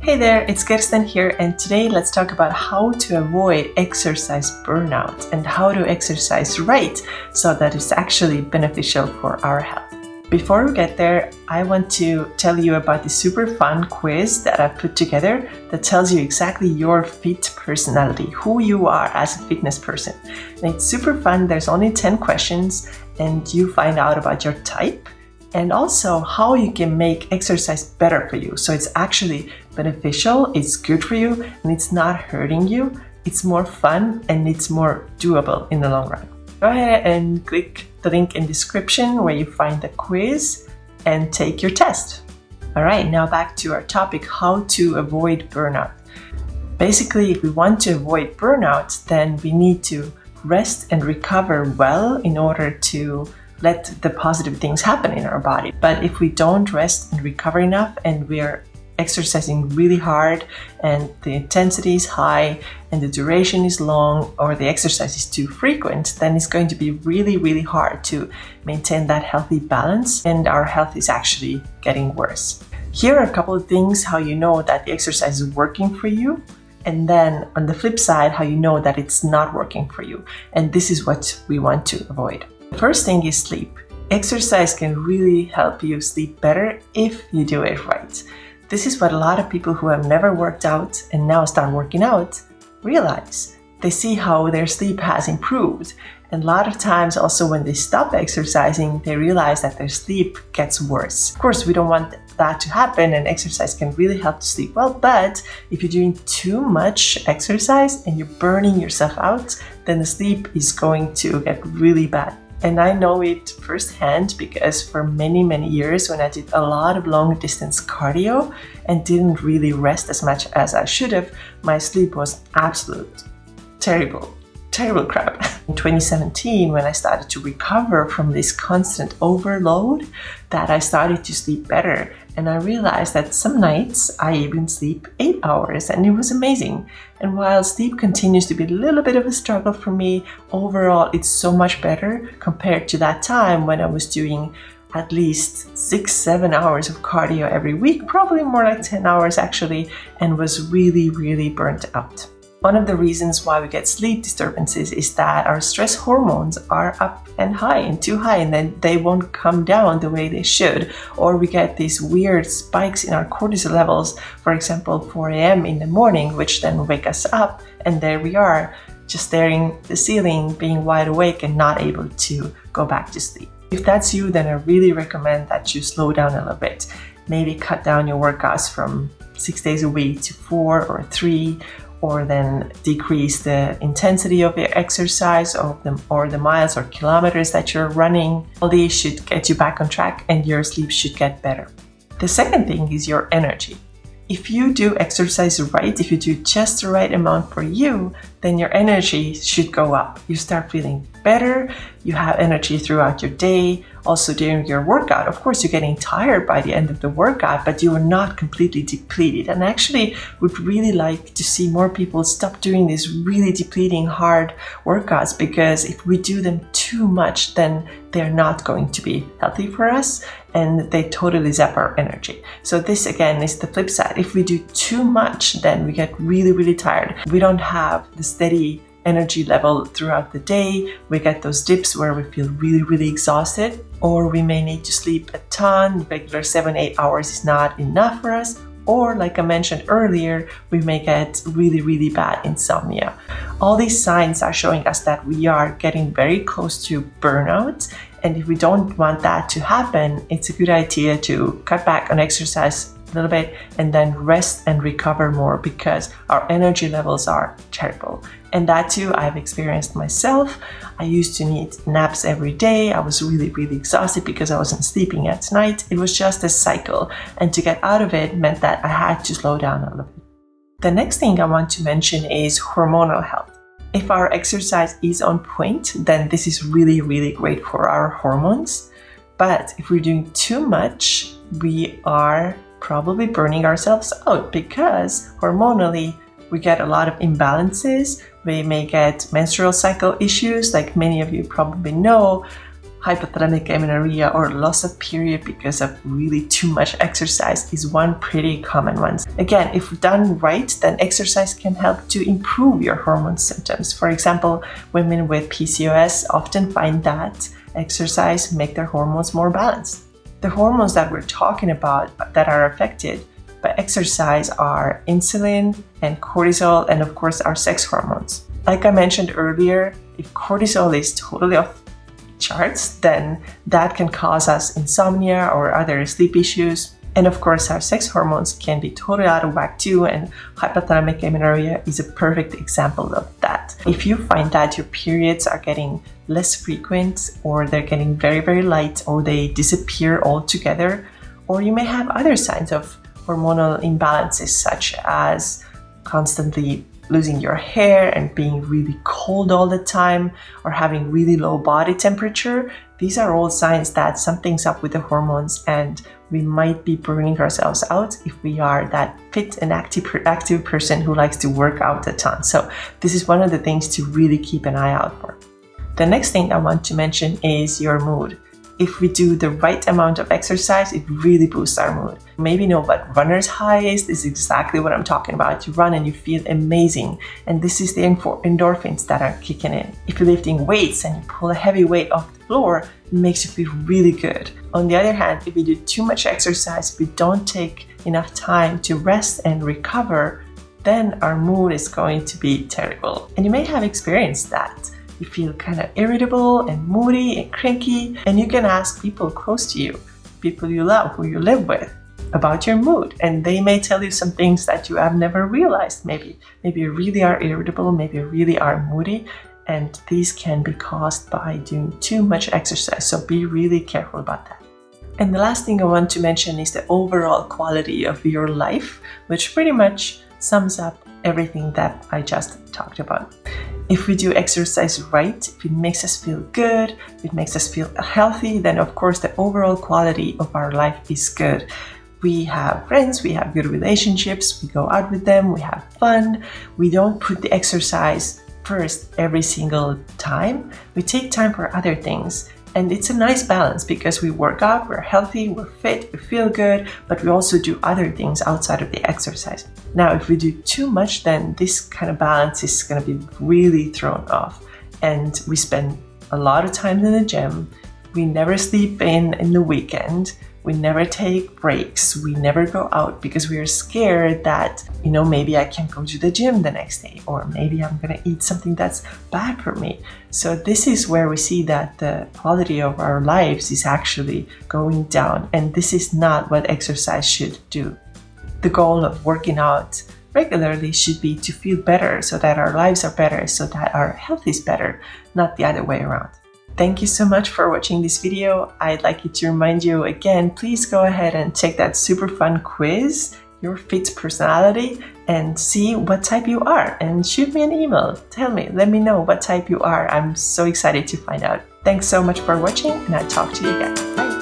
Hey there, it's Kirsten here, and today let's talk about how to avoid exercise burnout and how to exercise right so that it's actually beneficial for our health. Before we get there, I want to tell you about the super fun quiz that I've put together that tells you exactly your fit personality, who you are as a fitness person. And it's super fun. There's only 10 questions and you find out about your type and also how you can make exercise better for you. So it's actually beneficial, it's good for you, and it's not hurting you. It's more fun and it's more doable in the long run. Go ahead and click the link in the description where you find the quiz and take your test. All right, now back to our topic, how to avoid burnout. Basically, if we want to avoid burnout, then we need to rest and recover well in order to let the positive things happen in our body. But if we don't rest and recover enough and we're exercising really hard and the intensity is high and the duration is long or the exercise is too frequent, then it's going to be really hard to maintain that healthy balance and our health is actually getting worse. Here are a couple of things how you know that the exercise is working for you, and then on the flip side how you know that it's not working for you, and this is what we want to avoid. The first thing is sleep. Exercise can really help you sleep better if you do it right. This is what a lot of people who have never worked out and now start working out realize. They see how their sleep has improved. And a lot of times also when they stop exercising, they realize that their sleep gets worse. Of course, we don't want that to happen and exercise can really help to sleep well. But if you're doing too much exercise and you're burning yourself out, then the sleep is going to get really bad. And I know it firsthand because for many years when I did a lot of long distance cardio and didn't really rest as much as I should have, my sleep was absolute terrible crap. In 2017, when I started to recover from this constant overload, that I started to sleep better. And I realized that some nights I even sleep 8 hours and it was amazing. And while sleep continues to be a little bit of a struggle for me, overall it's so much better compared to that time when I was doing at least 6-7 hours of cardio every week, probably more like 10 hours actually, and was really burnt out. One of the reasons why we get sleep disturbances is that our stress hormones are up and high and too high, and then they won't come down the way they should, or we get these weird spikes in our cortisol levels, for example 4 a.m. in the morning, which then wake us up, and there we are just staring at the ceiling, being wide awake and not able to go back to sleep. If that's you, then I really recommend that you slow down a little bit. Maybe cut down your workouts from 6 days a week to 4 or 3, or then decrease the intensity of your exercise or the miles or kilometers that you're running. All these should get you back on track and your sleep should get better. The second thing is your energy. If you do exercise right, if you do just the right amount for you, then your energy should go up. You start feeling better, you have energy throughout your day, also during your workout. Of course, you're getting tired by the end of the workout, but you are not completely depleted. And actually would really like to see more people stop doing these really depleting hard workouts, because if we do them too much, then they're not going to be healthy for us and they totally zap our energy. So this again is the flip side. If we do too much, then we get really tired. We don't have the steady energy level throughout the day. We get those dips where we feel really exhausted, or we may need to sleep a ton. Regular 7-8 hours is not enough for us, or like I mentioned earlier, we may get really bad insomnia. All these signs are showing us that we are getting very close to burnout, and if we don't want that to happen, it's a good idea to cut back on exercise a little bit and then rest and recover more, because our energy levels are terrible. And that too I've experienced myself. I used to need naps every day. I was really exhausted because I wasn't sleeping at night. It was just a cycle, and to get out of it meant that I had to slow down a little bit. The next thing I want to mention is hormonal health. If our exercise is on point, then this is really great for our hormones. But if we're doing too much, we are probably burning ourselves out, because hormonally we get a lot of imbalances. We may get menstrual cycle issues, like many of you probably know, hypothalamic amenorrhea or loss of period because of really too much exercise is one pretty common one. Again, if done right, then exercise can help to improve your hormone symptoms. For example, women with PCOS often find that exercise make their hormones more balanced. The hormones that we're talking about that are affected by exercise are insulin and cortisol, and of course our sex hormones. Like I mentioned earlier, if cortisol is totally off charts, then that can cause us insomnia or other sleep issues. And of course, our sex hormones can be totally out of whack too, and hypothalamic amenorrhea is a perfect example of that. If you find that your periods are getting less frequent, or they're getting very, very light, or they disappear altogether, or you may have other signs of hormonal imbalances such as constantly losing your hair and being really cold all the time, or having really low body temperature, these are all signs that something's up with the hormones and we might be burning ourselves out if we are that fit and active person who likes to work out a ton. So this is one of the things to really keep an eye out for. The next thing I want to mention is your mood. If we do the right amount of exercise, it really boosts our mood. Maybe you know what runner's high is. This is exactly what I'm talking about. You run and you feel amazing. And this is the endorphins that are kicking in. If you're lifting weights and you pull a heavy weight off the floor, it makes you feel really good. On the other hand, if we do too much exercise, if we don't take enough time to rest and recover, then our mood is going to be terrible. And you may have experienced that. You feel kind of irritable and moody and cranky, and you can ask people close to you, people you love, who you live with, about your mood, and they may tell you some things that you have never realized. Maybe you really are irritable, maybe you really are moody, and these can be caused by doing too much exercise, so be really careful about that. And the last thing I want to mention is the overall quality of your life, which pretty much sums up everything that I just talked about. If we do exercise right, if it makes us feel good, if it makes us feel healthy, then of course the overall quality of our life is good. We have friends, we have good relationships, we go out with them, we have fun. We don't put the exercise first every single time. We take time for other things. And it's a nice balance because we work out, we're healthy, we're fit, we feel good, but we also do other things outside of the exercise. Now, if we do too much, then this kind of balance is going to be really thrown off. And we spend a lot of time in the gym. We never sleep in the weekend. We never take breaks. We never go out because we are scared that, maybe I can't go to the gym the next day, or maybe I'm going to eat something that's bad for me. So this is where we see that the quality of our lives is actually going down. And this is not what exercise should do. The goal of working out regularly should be to feel better so that our lives are better, so that our health is better, not the other way around. Thank you so much for watching this video. I'd like to remind you again, please go ahead and take that super fun quiz, Your Fit Personality, and see what type you are, and shoot me an email. Let me know what type you are. I'm so excited to find out. Thanks so much for watching, and I'll talk to you again. Bye.